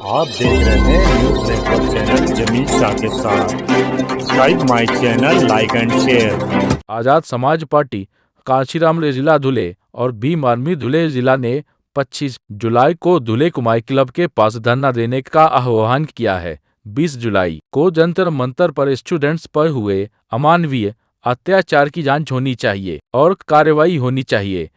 आप देख रहे हैं न्यूज नेटवर्क चैनल जमीन शाह के साथ। Subscribe my channel, like and share. Azad Samaj party Kanshiram जिला धुले और भीम आर्मी धुले जिला ने 25 जुलाई को धुले कुमाई क्लब के पास धरना देने का आह्वान किया है। 20 जुलाई को जंतर मंतर पर स्टूडेंट्स पर हुए अमानवीय अत्याचार की जांच होनी चाहिए और कार्रवाई होनी चाहिए।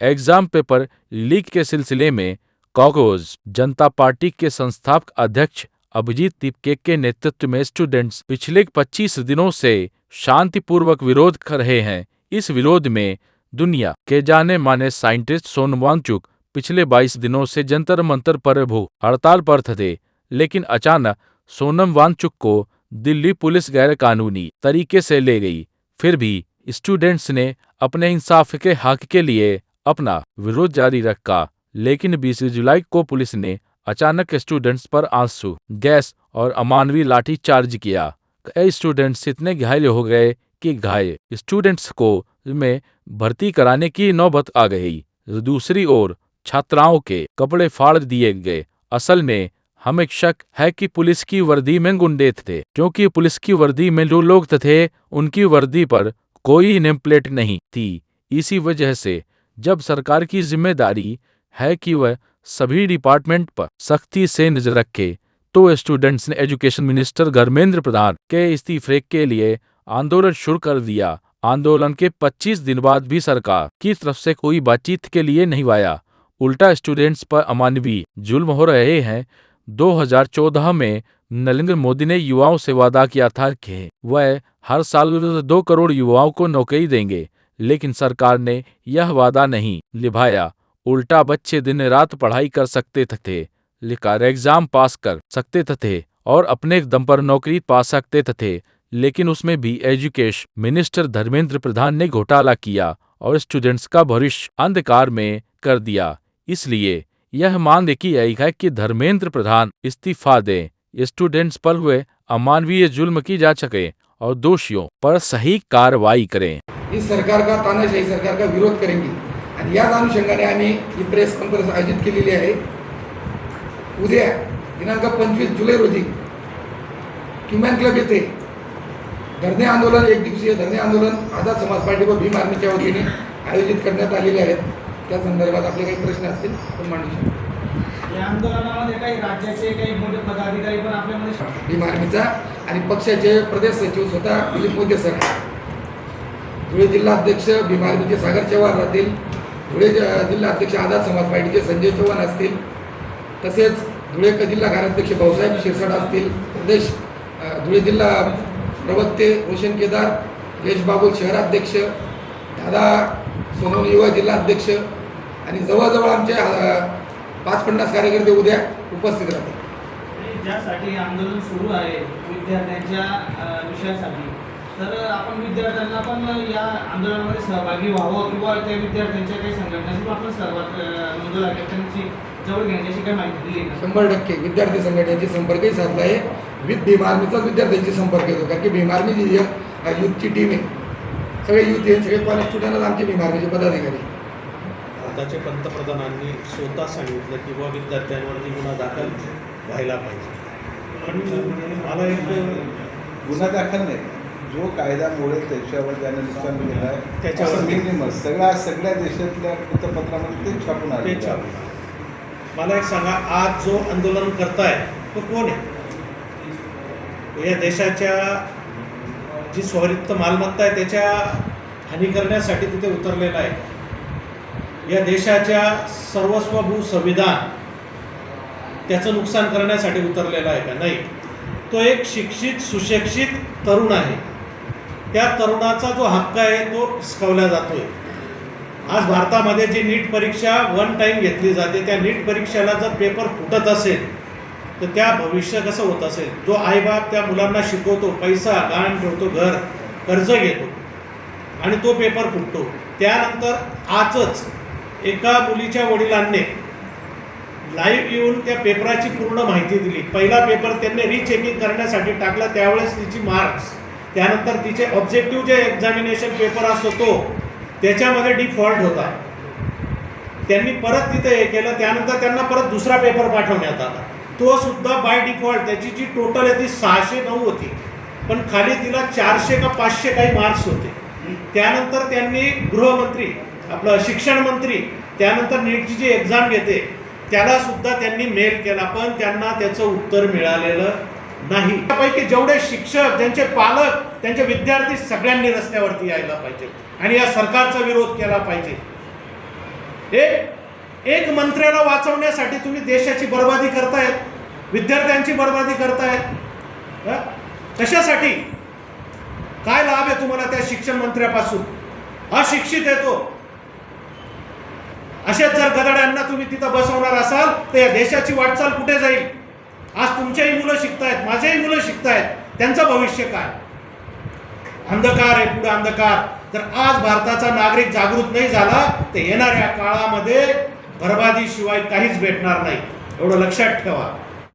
एग्जाम पेपर लीक के सिलसिले में कांग्रेस जनता पार्टी के संस्थापक अध्यक्ष अभिजीत तिपके के नेतृत्व में स्टूडेंट्स पिछले 25 दिनों से शांतिपूर्वक विरोध कर रहे हैं। इस विरोध में दुनिया के जाने माने साइंटिस्ट सोनम वांगचुक पिछले 22 दिनों से जंतर मंतर पर भूख हड़ताल पर थे, लेकिन अचानक सोनम वांगचुक को दिल्ली पुलिस गैर कानूनी तरीके से ले गई। फिर भी स्टूडेंट्स ने अपने इंसाफ के हक के लिए अपना विरोध जारी रखा, लेकिन 20 जुलाई को पुलिस ने अचानक स्टूडेंट्स पर आंसू गैस और अमानवीय लाठी चार्ज किया। कई स्टूडेंट्स इतने घायल हो गए कि घायल स्टूडेंट्स को में भर्ती कराने की नौबत आ गई। दूसरी ओर छात्राओं के कपड़े फाड़ दिए गए। असल में हमें शक है कि पुलिस की वर्दी में गुंडे थे, क्योंकि पुलिस की वर्दी में जो लोग थे उनकी वर्दी पर कोई नेम प्लेट नहीं थी। इसी वजह से जब सरकार की जिम्मेदारी है कि वह सभी डिपार्टमेंट पर सख्ती से नजर रखे, तो स्टूडेंट्स ने एजुकेशन मिनिस्टर धर्मेंद्र प्रधान के इस्तीफे के लिए आंदोलन शुरू कर दिया। आंदोलन के 25 दिन बाद भी सरकार की तरफ से कोई बातचीत के लिए नहीं आया। उल्टा स्टूडेंट्स पर अमानवीय जुल्म हो रहे हैं। 2014 में नरेंद्र मोदी ने युवाओं से वादा किया था कि वह हर साल 2 करोड़ युवाओं को नौकरी देंगे, लेकिन सरकार ने यह वादा नहीं निभाया। उल्टा बच्चे दिन रात पढ़ाई कर सकते थे, लिखकर एग्जाम पास कर सकते थे और अपने दम पर नौकरी पा सकते थे, लेकिन उसमें भी एजुकेशन मिनिस्टर धर्मेंद्र प्रधान ने घोटाला किया और स्टूडेंट्स का भविष्य अंधकार में कर दिया। इसलिए यह मांग की गई है कि धर्मेंद्र प्रधान इस्तीफा दें, स्टूडेंट्स पर हुए अमानवीय जुल्म की जांच करें और दोषियों पर सही कार्रवाई करें। इस सरकार का तानाशाही सरकार का विरोध करेंगे आणि याच अनुषंगाने आम्ही ही प्रेस कॉन्फरन्स आयोजित केलेली आहे। उद्या दिनांक 25 जुलै रोजी क्युमॅन क्लब येथे धरणे आंदोलन, एक दिवसीय धरणे आंदोलन आझाद समाज पार्टी व भीम आर्मीच्या वतीने आयोजित करण्यात आलेले आहेत। त्या संदर्भात आपले काही प्रश्न असतील तर मांडू शकता। या आंदोलनामध्ये काही राज्याचे काही मोठे पदाधिकारी पण आपल्यामध्ये भीम आर्मीचा आणि पक्षाचे प्रदेश सचिव स्वतः दिलीप मोदी सर, धुळे जिल्हा अध्यक्ष भीम आर्मीचे सागर चव्हाण राहतील, धुळे जिल्हा अध्यक्ष आझाद समाज पार्टीचे संजय चव्हाण असतील, तसेच धुळे जिल्हा कार्याध्यक्ष भाऊसाहेब शिरसाट असतील, प्रदेश धुळे जिल्हा प्रवक्ते रोशन केदार, यश बाबुल शहराध्यक्ष, दादा सोनवणे युवा जिल्हा अध्यक्ष आणि जवळजवळ आमचे 50 कार्यकर्ते उद्या उपस्थित राहतील। ज्यासाठी आंदोलन सुरू आहे विद्यार्थ्यांच्या विषयासाठी, तर आपण विद्यार्थ्यांना पण या आंदोलनामध्ये सहभागी व्हावं किंवा त्या विद्यार्थ्यांच्या काही संघटनांशी आपण सर्वात त्यांची जवळ घेण्याची काही माहिती दिली का? 100% विद्यार्थी संघटनेची संपर्कही साधला आहे। विथ भीम आर्मीचाच विद्यार्थ्यांची संपर्क येतो, कारण की भीम आर्मी जी युथची टीम आहे, सगळे युथ आहे, सगळे कॉलेज स्टुडंटच आमचे भीम आर्मीचे पदाधिकारी। आताच्या पंतप्रधानांनी स्वतः सांगितलं की बुवा विद्यार्थ्यांवरती गुन्हा दाखल व्हायला पाहिजे, पण मला एक गुन्हा दाखल नाही, जो कायदा मोडेल त्याच्यावर ज्याने नुकसान केलं आहे त्याच्यावर मिनिमम सगळ्या देशातल्या वृत्तपत्रामध्ये ते छापून आले। मला एक सांगा, आज जो आंदोलन करताय तो कोण आहे? तो या देशाच्या जी स्वायत्त मालमत्ता आहे त्याच्या हानी करण्यासाठी तिथे उतरलेला आहे। या देशाच्या सर्वस्वभू संविधान त्याचं नुकसान करण्यासाठी उतरलेला आहे का? नाही, तो एक शिक्षित सुशिक्षित तरुण आहे। त्या तरुणाचा जो हक्क आहे तो हिसकावला जातोय। आज भारतामध्ये जी नीट परीक्षा 1 टाइम घेतली जाते, त्या नीट परीक्षेला जर पेपर फुटत असेल तर त्या भविष्य कसं होत असेल? जो आईबाप त्या मुलांना शिकवतो, पैसा गहाण ठेवतो, घर कर्ज घेतो आणि तो पेपर फुटतो। त्यानंतर आजच एका मुलीच्या वडिलांनी लाईव्ह येऊन त्या पेपराची पूर्ण माहिती दिली। पहिला पेपर त्यांनी रिचेकिंग करण्यासाठी टाकला, त्यावेळेस तिची मार्क्स, त्यानंतर तिचे ऑब्जेक्टिव्ह जे एक्झामिनेशन पेपर असतो तो त्याच्यामध्ये डिफॉल्ट होता। त्यांनी परत तिथे हे केलं, त्यानंतर त्यांना परत दुसरा पेपर पाठवण्यात आला। तो सुद्धा बाय डिफॉल्ट त्याची जी टोटल आहे ती 609 होती, पण खाली तिला 400 का 500 काही मार्क्स होते. त्यानंतर त्यांनी गृहमंत्री, आपलं शिक्षण मंत्री, त्यानंतर नीटची जी एक्झाम घेते त्याला सुद्धा त्यांनी मेल केला, पण त्यांना त्याचं उत्तर मिळालेलं नाही. त्यापैकी जेवढे शिक्षक, त्यांचे पालक, त्यांचे विद्यार्थी सगळ्यांनी रस्त्यावरती यायला पाहिजे आणि या सरकारचा विरोध केला पाहिजे. एक मंत्र्याला वाचवण्यासाठी तुम्ही देशाची बर्बादी करतायत, विद्यार्थ्यांची बर्बादी करतायत. कशासाठी? काय लाभ आहे तुम्हाला त्या शिक्षण मंत्र्यापासून? अशिक्षित आहे तो. असेच जर गदाड्यांना तुम्ही तिथं बसवणार असाल तर या देशाची वाटचाल कुठे जाईल? आज तुमच्याही मुलं शिकतायत, माझ्याही मुलं शिकतायत, त्यांचं भविष्य काय? अंधकार आहे पुढे, अंधकार. जर आज भारताचा नागरिक जागृत नाही झाला तर येणाऱ्या काळामध्ये बर्बादी शिवाय काहीच भेटणार नाही, एवढं लक्षात ठेवा.